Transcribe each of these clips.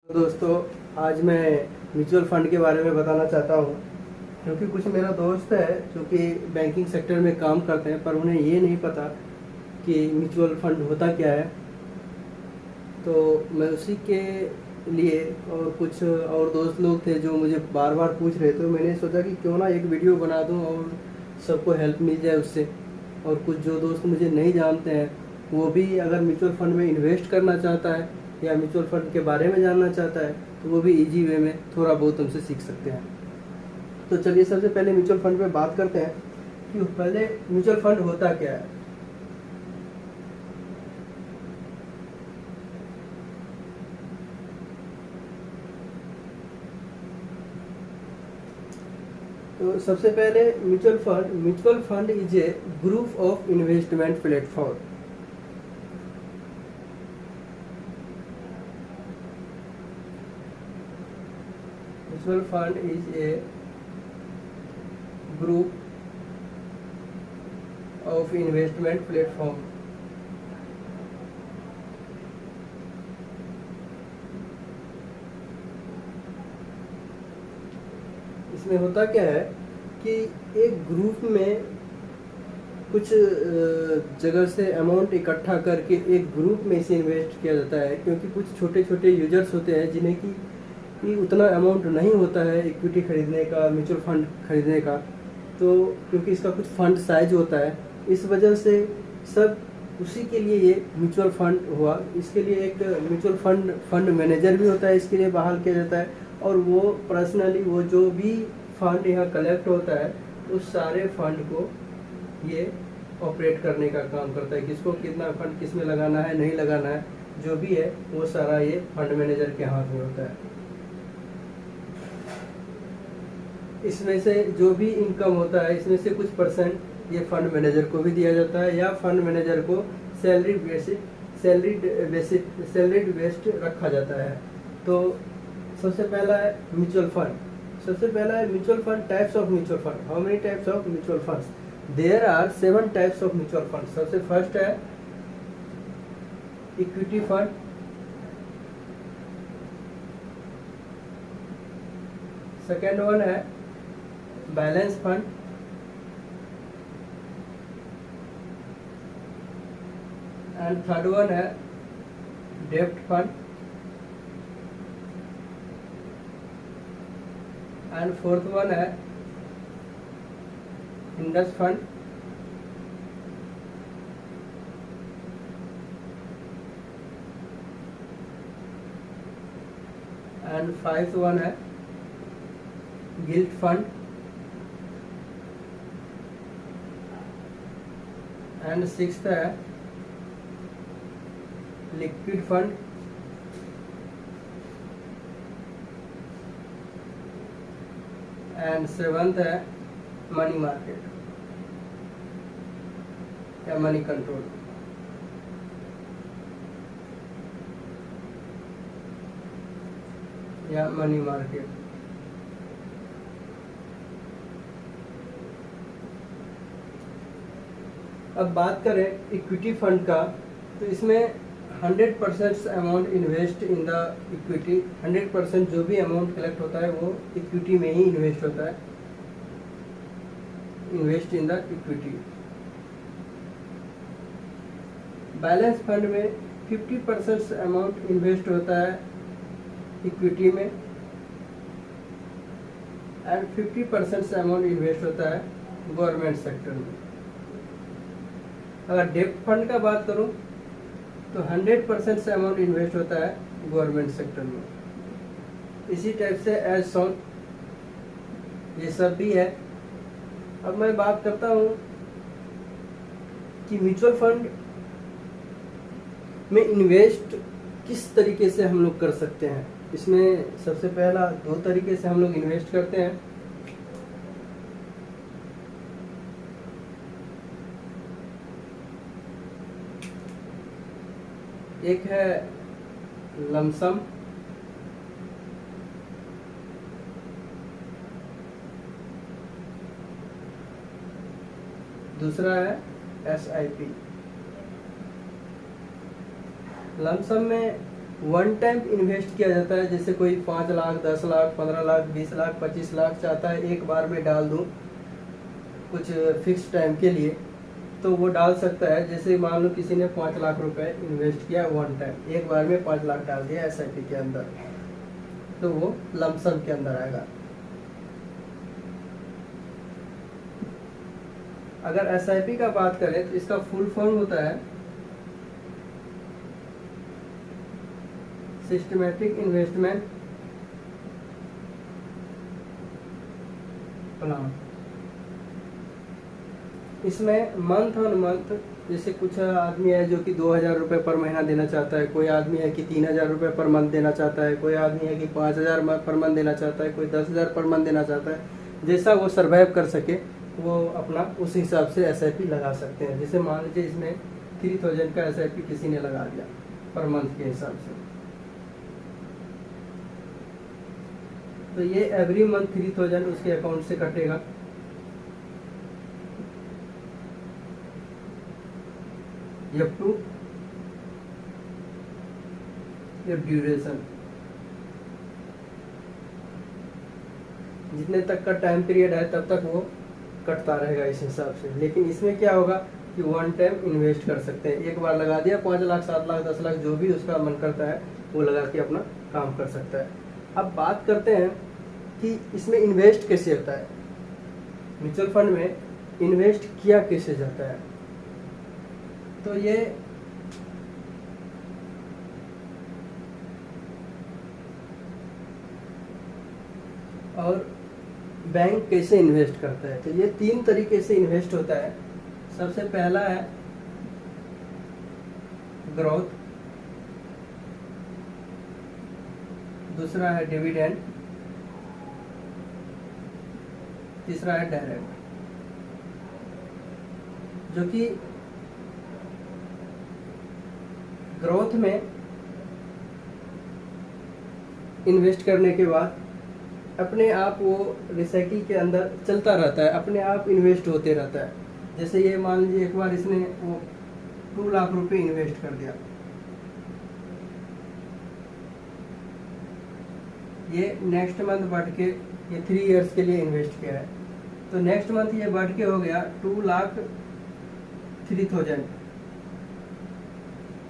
दोस्तों, आज मैं म्यूचुअल फंड के बारे में बताना चाहता हूँ। क्योंकि कुछ मेरा दोस्त है जो कि बैंकिंग सेक्टर में काम करते हैं, पर उन्हें ये नहीं पता कि म्यूचुअल फंड होता क्या है। तो मैं उसी के लिए और कुछ और दोस्त लोग थे जो मुझे बार बार पूछ रहे थे, तो मैंने सोचा कि क्यों ना एक वीडियो बना दूँ और सबको हेल्प मिल जाए उससे। और कुछ जो दोस्त मुझे नहीं जानते हैं, वो भी अगर म्यूचुअल फंड में इन्वेस्ट करना चाहता है या म्यूचुअल फंड के बारे में जानना चाहता है, तो वो भी इजी वे में थोड़ा बहुत उनसे सीख सकते हैं। तो चलिए सबसे पहले म्यूचुअल फंड पे बात करते हैं कि पहले म्यूचुअल फंड होता क्या है। तो सबसे पहले mutual fund is a group of investment platform. Mutual fund is a group of investment platform. इसमें होता क्या है कि एक ग्रुप में कुछ जगह से अमाउंट इकट्ठा करके एक ग्रुप में इसे इन्वेस्ट किया जाता है। क्योंकि कुछ छोटे छोटे यूजर्स होते हैं जिन्हें कि उतना अमाउंट नहीं होता है इक्विटी खरीदने का, म्यूचुअल फंड खरीदने का। तो क्योंकि इसका कुछ फंड साइज होता है, इस वजह से सब उसी के लिए ये म्यूचुअल फंड हुआ। इसके लिए एक म्यूचुअल फंड मैनेजर भी होता है, इसके लिए बहाल किया जाता है। और वो पर्सनली वो जो भी फंड यहाँ कलेक्ट होता है, उस सारे फंड को ये ऑपरेट करने का काम करता है। किसको कितना फंड किस में लगाना है, नहीं लगाना है, जो भी है वो सारा ये फंड मैनेजर के हाथ में होता है। इसमें से जो भी इनकम होता है, इसमें से कुछ परसेंट ये फंड मैनेजर को भी दिया जाता है, या फंड मैनेजर को सैलरीड बेस्ड रखा जाता है। तो सबसे पहला है mutual fund. Types of mutual fund. How many types of mutual funds? There are 7 types of mutual fund. सबसे फर्स्ट है इक्विटी फंड, सेकेंड वन है balance fund, and third one है डेब्ट फंड, एंड फोर्थ वन है index fund, and fifth one है gilt fund, and sixth है liquid fund, and seventh है money market या मनी कंट्रोल। या मनी मार्केट। अब बात करें इक्विटी फंड का, तो इसमें 100% amount invest in the equity. 100% जो भी अमाउंट कलेक्ट होता है वो इक्विटी में ही इन्वेस्ट होता है। Invest in the equity. Balance fund में 50% अमाउंट इन्वेस्ट होता है इक्विटी में, एंड 50% अमाउंट इन्वेस्ट होता है गवर्नमेंट सेक्टर में। अगर डेब्ट फंड का बात करूं तो 100% से अमाउंट इन्वेस्ट होता है गवर्नमेंट सेक्टर में। इसी टाइप से एज सॉन ये सब भी है। अब मैं बात करता हूं कि म्यूचुअल फंड में इन्वेस्ट किस तरीके से हम लोग कर सकते हैं। इसमें सबसे पहला 2 तरीके से हम लोग इन्वेस्ट करते हैं। एक है लमसम, दूसरा है SIP। लमसम में वन टाइम इन्वेस्ट किया जाता है, जैसे कोई 5 लाख, 10 लाख, 15 लाख, 20 लाख, 25 लाख चाहता है एक बार में डाल दूँ कुछ फिक्स टाइम के लिए, तो वो डाल सकता है। जैसे मान लो किसी ने 5 लाख रुपए इन्वेस्ट किया वन टाइम, एक बार में 5 लाख डाल दिया SIP के अंदर, तो वो लमसम के अंदर आएगा। अगर SIP का बात करें तो इसका फुल फॉर्म होता है सिस्टमैटिक इन्वेस्टमेंट प्लान। इसमें मंथ ऑन मंथ, जैसे कुछ आदमी है जो कि 2,000 रुपये पर महीना देना चाहता है, कोई आदमी है कि 3,000 रुपये पर मंथ देना चाहता है, कोई आदमी है कि 5,000 पर मंथ देना चाहता है, कोई 10,000 पर मंथ देना चाहता है। जैसा वो सर्वाइव कर सके वो अपना उस हिसाब से SIP लगा सकते हैं। जैसे मान लीजिए इसमें 3,000 का SIP किसी ने लगा दिया पर मंथ के हिसाब से, तो ये एवरी मंथ 3,000 उसके अकाउंट से कटेगा। अप टू योर ड्यूरेशन, जितने तक का टाइम पीरियड है तब तक वो कटता रहेगा इस हिसाब से। लेकिन इसमें क्या होगा कि वन टाइम इन्वेस्ट कर सकते हैं, एक बार लगा दिया 5 लाख, 7 लाख, 10 लाख, जो भी उसका मन करता है वो लगा के अपना काम कर सकता है। अब बात करते हैं कि इसमें इन्वेस्ट कैसे होता है, म्यूचुअल फंड में इन्वेस्ट किया कैसे जाता है। तो ये और बैंक कैसे इन्वेस्ट करता है, तो ये 3 तरीके से इन्वेस्ट होता है। सबसे पहला है ग्रोथ, दूसरा है डिविडेंड, तीसरा है डायरेक्ट। जो कि ग्रोथ में इन्वेस्ट करने के बाद अपने आप वो रिसाइकिल के अंदर चलता रहता है, अपने आप इन्वेस्ट होते रहता है। जैसे ये मान लीजिए एक बार इसने वो 2 लाख रुपए इन्वेस्ट कर दिया, ये नेक्स्ट मंथ बढ़ के, ये 3 इयर्स के लिए इन्वेस्ट किया है, तो नेक्स्ट मंथ ये बढ़ के हो गया 2,03,000।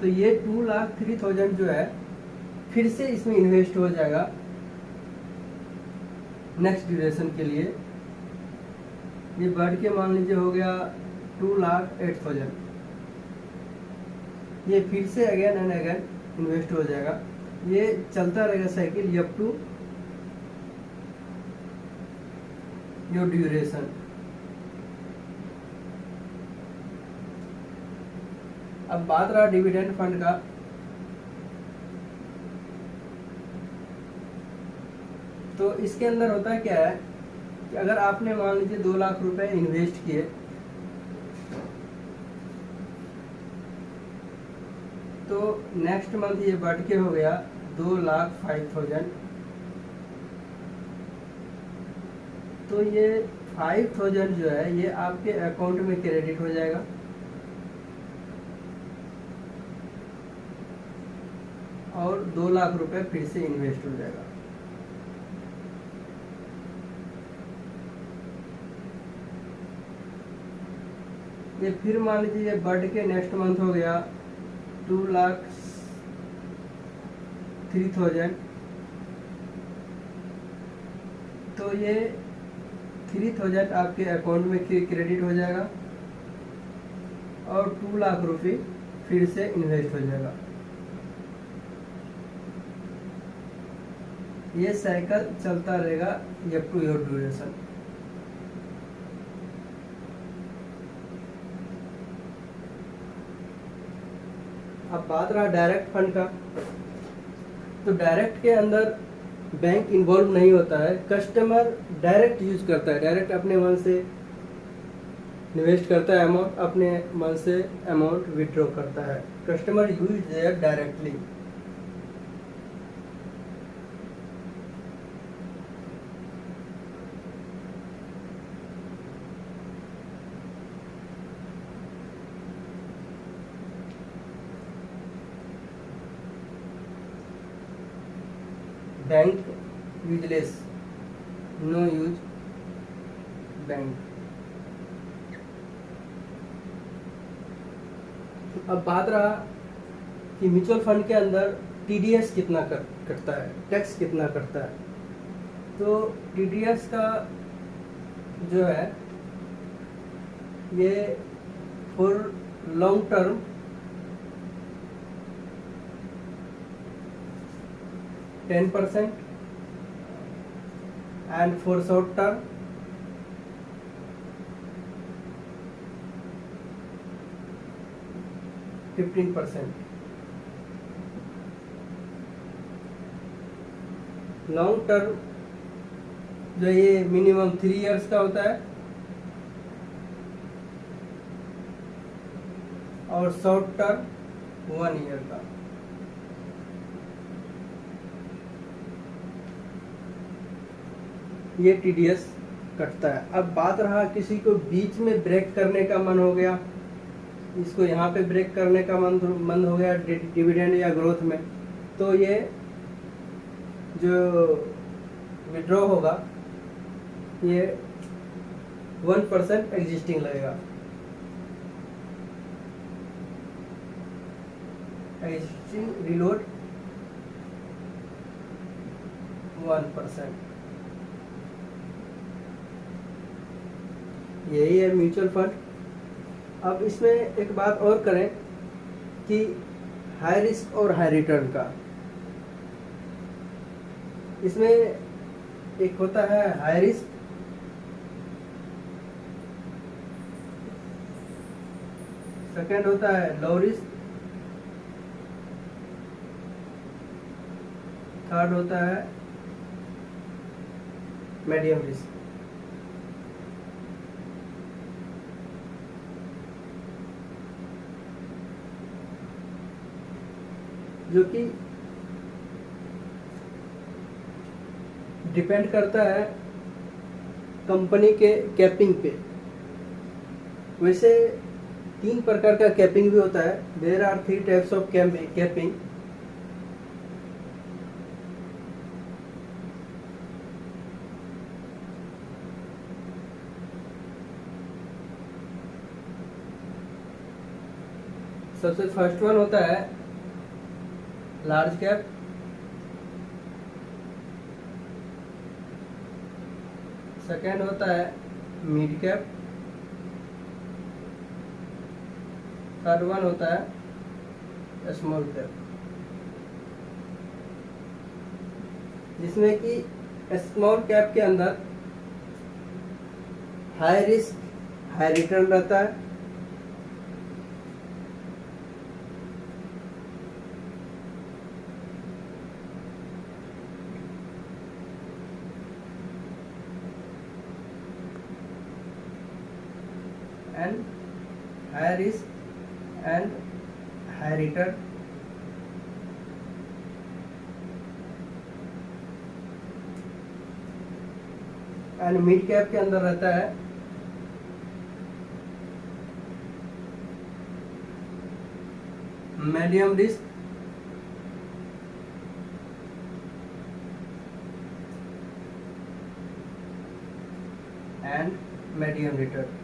तो ये 2,03,000 जो है फिर से इसमें इन्वेस्ट हो जाएगा नेक्स्ट ड्यूरेशन के लिए। ये बढ़ के मान लीजिए हो गया 2,08,000, ये फिर से अगेन एंड अगेन इन्वेस्ट हो जाएगा। ये चलता रहेगा cycle up to your duration. अब बात रहा डिविडेंड फंड का, तो इसके अंदर होता है क्या है कि अगर आपने मान लीजिए 2 लाख रुपए इन्वेस्ट किए, तो नेक्स्ट मंथ ये बढ़ के हो गया 2,05,000। तो ये 5,000 जो है ये आपके अकाउंट में क्रेडिट हो जाएगा, और 2 लाख रुपए फिर से इन्वेस्ट हो जाएगा। ये फिर मान लीजिए ये बढ़ के नेक्स्ट मंथ हो गया 2,03,000। तो ये 3,000 आपके अकाउंट में क्रेडिट हो जाएगा और 2 लाख रुपए फिर से इन्वेस्ट हो जाएगा। ये साइकिल चलता रहेगा अप टू योर ड्यूरेशन। अब बात रहा डायरेक्ट फंड का, तो डायरेक्ट के अंदर बैंक इन्वॉल्व नहीं होता है, कस्टमर डायरेक्ट यूज करता है, डायरेक्ट अपने मन से इन्वेस्ट करता है अमाउंट, अपने मन से अमाउंट विड्रॉ करता है। Customer use there directly. Bank useless, no use bank. अब बात रहा कि म्यूचुअल फंड के अंदर टीडीएस कितना कटता है, टैक्स कितना कटता है। तो टीडीएस का जो है ये for long term 10% and for short term 15%। Long term जो ये मिनिमम 3 इयर्स का होता है और शॉर्ट टर्म 1 ईयर का। ये टीडीएस कटता है। अब बात रहा किसी को बीच में ब्रेक करने का मन हो गया, इसको यहाँ पे ब्रेक करने का मन हो गया डिविडेंड या ग्रोथ में, तो ये जो विड्रॉ होगा ये 1% एग्जिस्टिंग लगेगा। Existing reload 1%। यही है म्यूचुअल फंड। अब इसमें एक बात और करें कि हाई रिस्क और हाई रिटर्न का। इसमें एक होता है हाई रिस्क, सेकंड होता है लो रिस्क, थर्ड होता है मीडियम रिस्क। जो कि डिपेंड करता है कंपनी के कैपिंग पे। वैसे 3 प्रकार का कैपिंग भी होता है। There are 3 types of capping. सबसे फर्स्ट वन होता है लार्ज कैप, सेकेंड होता है मिड कैप, थर्ड वन होता है स्मॉल कैप। जिसमें कि स्मॉल कैप के अंदर हाई रिस्क हाई रिटर्न रहता है, and high risk and high return। And mid cap के अंदर रहता है medium risk and medium return.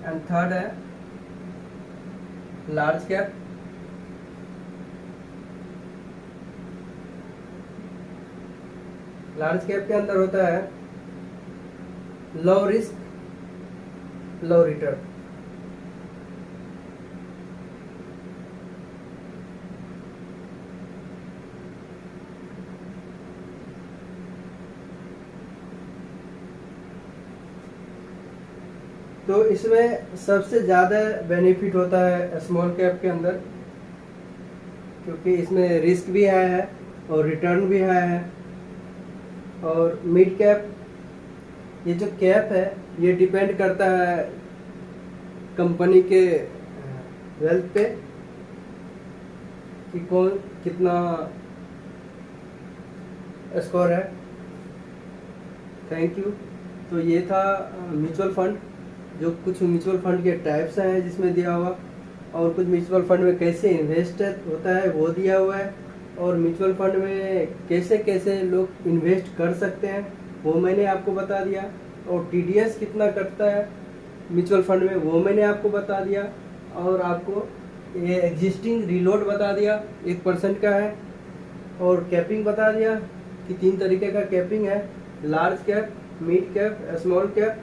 And third है लार्ज कैप, लार्ज कैप के अंदर होता है लो रिस्क लो रिटर्न। तो इसमें सबसे ज़्यादा बेनिफिट होता है स्मॉल कैप के अंदर, क्योंकि इसमें रिस्क भी है और रिटर्न भी है। और मिड कैप, ये जो कैप है ये डिपेंड करता है कंपनी के वेल्थ पे कि कौन कितना स्कोर है। Thank you. तो ये था म्यूचुअल फंड, जो कुछ म्यूचुअल फंड के टाइप्स हैं जिसमें दिया हुआ। और कुछ म्यूचुअल फंड में कैसे इन्वेस्ट होता है वो दिया हुआ है, और म्यूचुअल फंड में कैसे कैसे लोग इन्वेस्ट कर सकते हैं वो मैंने आपको बता दिया, और टीडीएस कितना कटता है म्यूचुअल फंड में वो मैंने आपको बता दिया, और आपको ये एग्जिस्टिंग रीलोड बता दिया 1% का है, और कैपिंग बता दिया कि 3 तरीके का कैपिंग है, large cap, mid cap, small cap.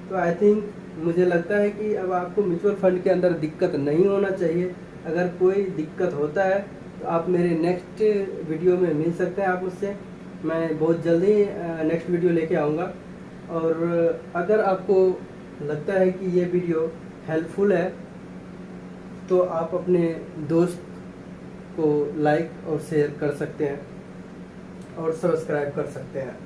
तो आई थिंक मुझे लगता है कि अब आपको म्यूचुअल फंड के अंदर दिक्कत नहीं होना चाहिए। अगर कोई दिक्कत होता है तो आप मेरे नेक्स्ट वीडियो में मिल सकते हैं आप मुझसे, मैं बहुत जल्दी नेक्स्ट वीडियो लेके आऊँगा। और अगर आपको लगता है कि ये वीडियो हेल्पफुल है तो आप अपने दोस्त को लाइक और शेयर कर सकते हैं और सब्सक्राइब कर सकते हैं।